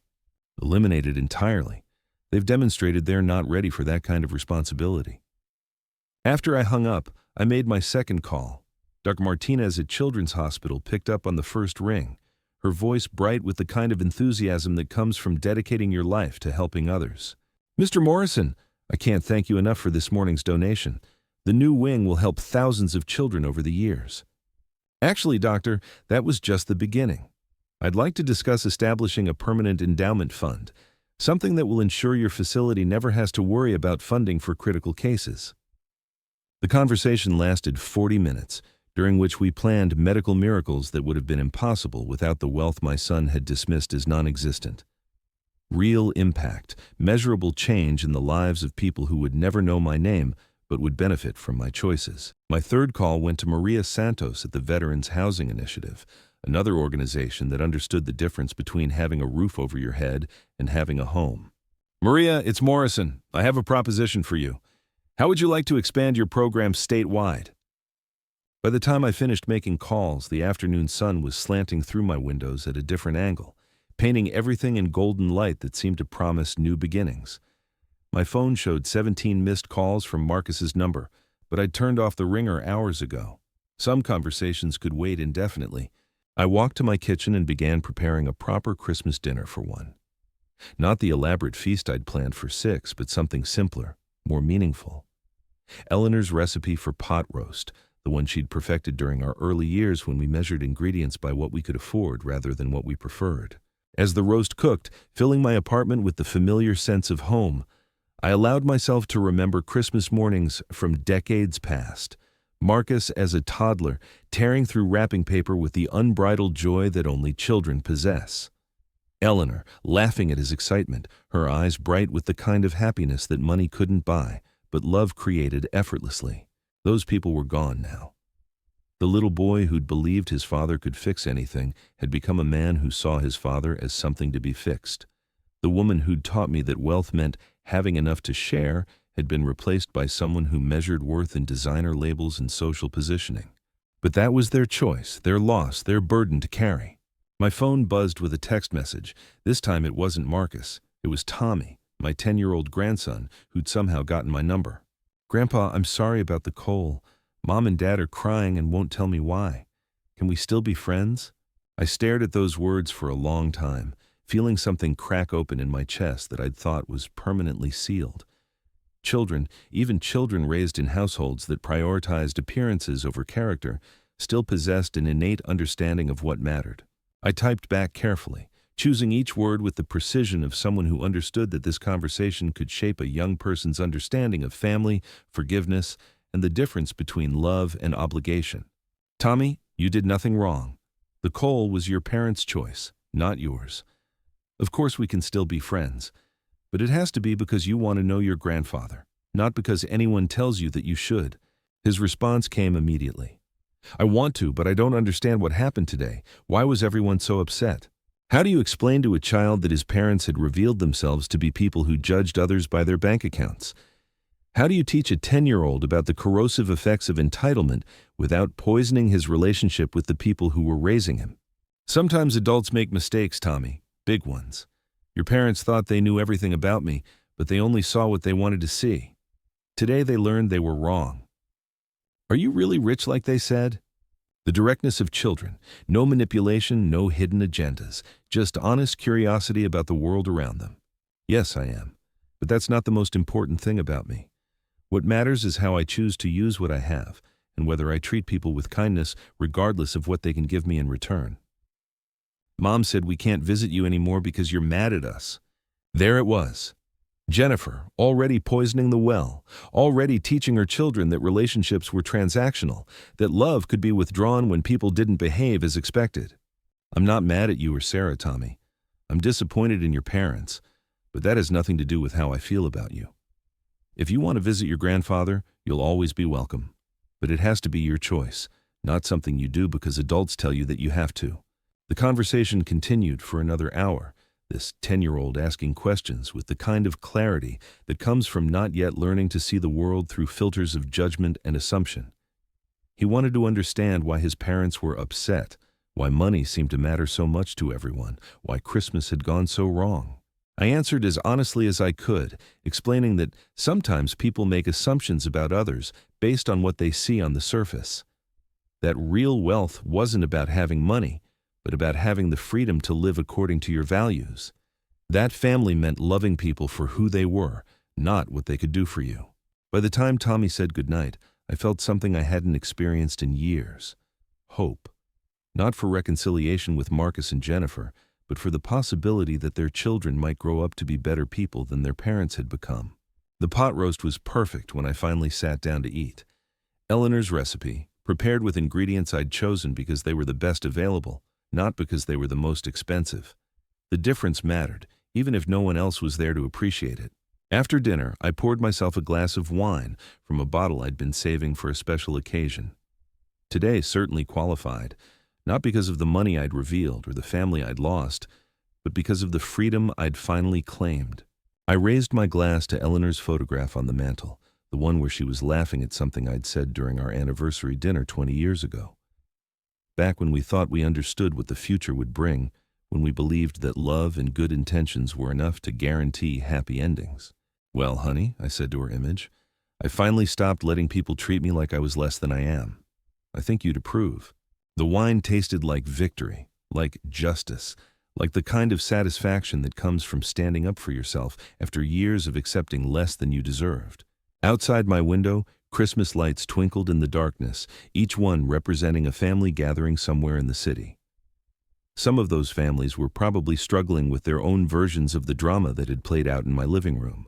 Eliminated entirely. They've demonstrated they're not ready for that kind of responsibility. After I hung up, I made my second call. Dr. Martinez at Children's Hospital picked up on the first ring, her voice bright with the kind of enthusiasm that comes from dedicating your life to helping others. Mr. Morrison, I can't thank you enough for this morning's donation. The new wing will help thousands of children over the years. Actually, doctor, that was just the beginning. I'd like to discuss establishing a permanent endowment fund, something that will ensure your facility never has to worry about funding for critical cases. The conversation lasted 40 minutes, during which we planned medical miracles that would have been impossible without the wealth my son had dismissed as non-existent. Real impact, measurable change in the lives of people who would never know my name but would benefit from my choices. My third call went to Maria Santos at the Veterans Housing Initiative, another organization that understood the difference between having a roof over your head and having a home. Maria, it's Morrison. I have a proposition for you. How would you like to expand your program statewide? By the time I finished making calls, the afternoon sun was slanting through my windows at a different angle, painting everything in golden light that seemed to promise new beginnings. My phone showed 17 missed calls from Marcus's number, but I'd turned off the ringer hours ago. Some conversations could wait indefinitely. I walked to my kitchen and began preparing a proper Christmas dinner for one. Not the elaborate feast I'd planned for 6, but something simpler, more meaningful. Eleanor's recipe for pot roast, the one she'd perfected during our early years when we measured ingredients by what we could afford rather than what we preferred. As the roast cooked, filling my apartment with the familiar sense of home, I allowed myself to remember Christmas mornings from decades past. Marcus as a toddler, tearing through wrapping paper with the unbridled joy that only children possess. Eleanor, laughing at his excitement, her eyes bright with the kind of happiness that money couldn't buy, but love created effortlessly. Those people were gone now. The little boy who'd believed his father could fix anything had become a man who saw his father as something to be fixed. The woman who'd taught me that wealth meant having enough to share had been replaced by someone who measured worth in designer labels and social positioning. But that was their choice, their loss, their burden to carry. My phone buzzed with a text message. This time it wasn't Marcus. It was Tommy, my 10-year-old grandson, who'd somehow gotten my number. "Grandpa, I'm sorry about the coal. Mom and Dad are crying and won't tell me why. Can we still be friends?" I stared at those words for a long time, feeling something crack open in my chest that I'd thought was permanently sealed. Children, even children raised in households that prioritized appearances over character, still possessed an innate understanding of what mattered. I typed back carefully, choosing each word with the precision of someone who understood that this conversation could shape a young person's understanding of family, forgiveness, and the difference between love and obligation. "Tommy, you did nothing wrong. The coal was your parents' choice, not yours. Of course we can still be friends, but it has to be because you want to know your grandfather, not because anyone tells you that you should." His response came immediately. "I want to, but I don't understand what happened today. Why was everyone so upset?" How do you explain to a child that his parents had revealed themselves to be people who judged others by their bank accounts? How do you teach a 10-year-old about the corrosive effects of entitlement without poisoning his relationship with the people who were raising him? Sometimes adults make mistakes, Tommy, big ones. Your parents thought they knew everything about me, but they only saw what they wanted to see. Today they learned they were wrong. "Are you really rich like they said?" The directness of children, no manipulation, no hidden agendas, just honest curiosity about the world around them. "Yes, I am. But that's not the most important thing about me. What matters is how I choose to use what I have, and whether I treat people with kindness regardless of what they can give me in return." "Mom said we can't visit you anymore because you're mad at us." There it was. Jennifer, already poisoning the well, already teaching her children that relationships were transactional, that love could be withdrawn when people didn't behave as expected. "I'm not mad at you or Sarah, Tommy. I'm disappointed in your parents, but that has nothing to do with how I feel about you. If you want to visit your grandfather, you'll always be welcome. But it has to be your choice, not something you do because adults tell you that you have to." The conversation continued for another hour, this 10-year-old asking questions with the kind of clarity that comes from not yet learning to see the world through filters of judgment and assumption. He wanted to understand why his parents were upset, why money seemed to matter so much to everyone, why Christmas had gone so wrong. I answered as honestly as I could, explaining that sometimes people make assumptions about others based on what they see on the surface. That real wealth wasn't about having money, but about having the freedom to live according to your values. That family meant loving people for who they were, not what they could do for you. By the time Tommy said goodnight, I felt something I hadn't experienced in years. Hope. Not for reconciliation with Marcus and Jennifer, but for the possibility that their children might grow up to be better people than their parents had become. The pot roast was perfect when I finally sat down to eat. Eleanor's recipe, prepared with ingredients I'd chosen because they were the best available, not because they were the most expensive. The difference mattered, even if no one else was there to appreciate it. After dinner, I poured myself a glass of wine from a bottle I'd been saving for a special occasion. Today certainly qualified, not because of the money I'd revealed or the family I'd lost, but because of the freedom I'd finally claimed. I raised my glass to Eleanor's photograph on the mantel, the one where she was laughing at something I'd said during our anniversary dinner 20 years ago. Back when we thought we understood what the future would bring, when we believed that love and good intentions were enough to guarantee happy endings. "Well, honey," I said to her image, "I finally stopped letting people treat me like I was less than I am. I think you'd approve." The wine tasted like victory, like justice, like the kind of satisfaction that comes from standing up for yourself after years of accepting less than you deserved. Outside my window, Christmas lights twinkled in the darkness, each one representing a family gathering somewhere in the city. Some of those families were probably struggling with their own versions of the drama that had played out in my living room.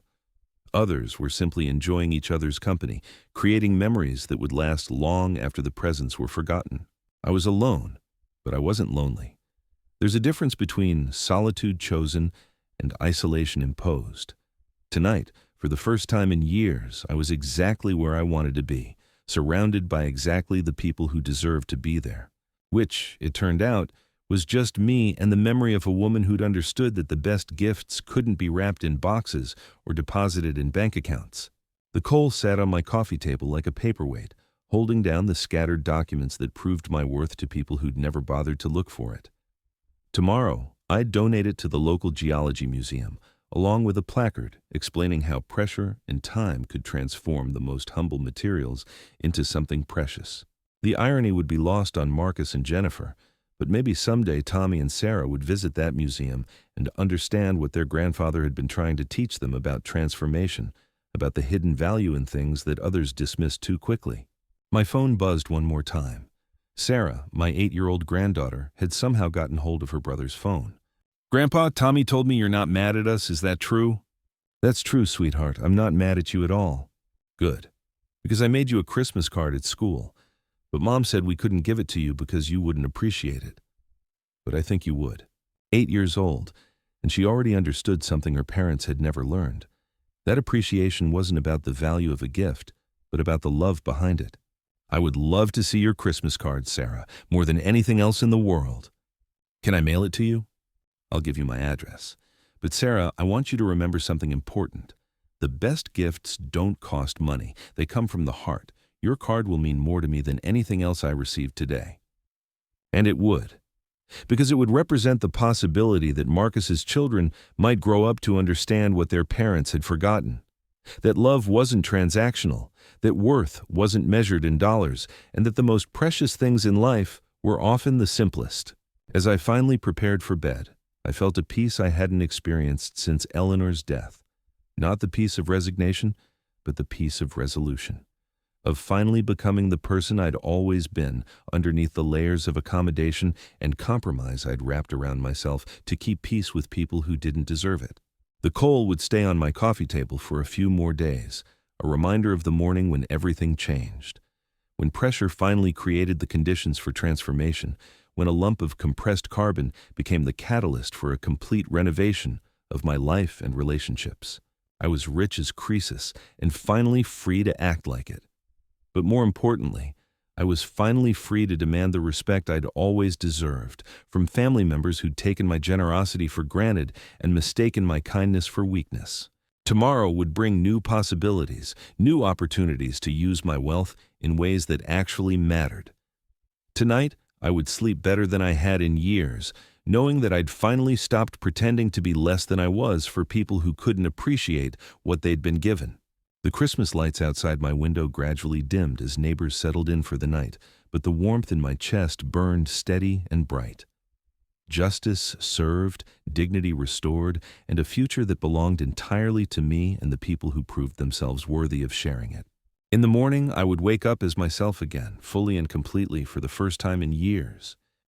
Others were simply enjoying each other's company, creating memories that would last long after the presents were forgotten. I was alone, but I wasn't lonely. There's a difference between solitude chosen and isolation imposed. Tonight, for the first time in years, I was exactly where I wanted to be, surrounded by exactly the people who deserved to be there. Which, it turned out, was just me and the memory of a woman who'd understood that the best gifts couldn't be wrapped in boxes or deposited in bank accounts. The coal sat on my coffee table like a paperweight, holding down the scattered documents that proved my worth to people who'd never bothered to look for it. Tomorrow, I'd donate it to the local geology museum, along with a placard explaining how pressure and time could transform the most humble materials into something precious. The irony would be lost on Marcus and Jennifer, but maybe someday Tommy and Sarah would visit that museum and understand what their grandfather had been trying to teach them about transformation, about the hidden value in things that others dismissed too quickly. My phone buzzed one more time. Sarah, my 8-year-old granddaughter, had somehow gotten hold of her brother's phone. "Grandpa, Tommy told me you're not mad at us. Is that true?" "That's true, sweetheart. I'm not mad at you at all." "Good. Because I made you a Christmas card at school. But Mom said we couldn't give it to you because you wouldn't appreciate it. But I think you would." 8 years old, and she already understood something her parents had never learned. That appreciation wasn't about the value of a gift, but about the love behind it. "I would love to see your Christmas card, Sarah, more than anything else in the world. Can I mail it to you? I'll give you my address. But Sarah, I want you to remember something important. The best gifts don't cost money. They come from the heart. Your card will mean more to me than anything else I received today." And it would. Because it would represent the possibility that Marcus's children might grow up to understand what their parents had forgotten. That love wasn't transactional, that worth wasn't measured in dollars, and that the most precious things in life were often the simplest. As I finally prepared for bed, I felt a peace I hadn't experienced since Eleanor's death. Not the peace of resignation, but the peace of resolution. Of finally becoming the person I'd always been underneath the layers of accommodation and compromise I'd wrapped around myself to keep peace with people who didn't deserve it. The coal would stay on my coffee table for a few more days, a reminder of the morning when everything changed. When pressure finally created the conditions for transformation, when a lump of compressed carbon became the catalyst for a complete renovation of my life and relationships. I was rich as Croesus and finally free to act like it. But more importantly, I was finally free to demand the respect I'd always deserved from family members who'd taken my generosity for granted and mistaken my kindness for weakness. Tomorrow would bring new possibilities, new opportunities to use my wealth in ways that actually mattered. Tonight, I would sleep better than I had in years, knowing that I'd finally stopped pretending to be less than I was for people who couldn't appreciate what they'd been given. The Christmas lights outside my window gradually dimmed as neighbors settled in for the night, but the warmth in my chest burned steady and bright. Justice served, dignity restored, and a future that belonged entirely to me and the people who proved themselves worthy of sharing it. In the morning, I would wake up as myself again, fully and completely for the first time in years.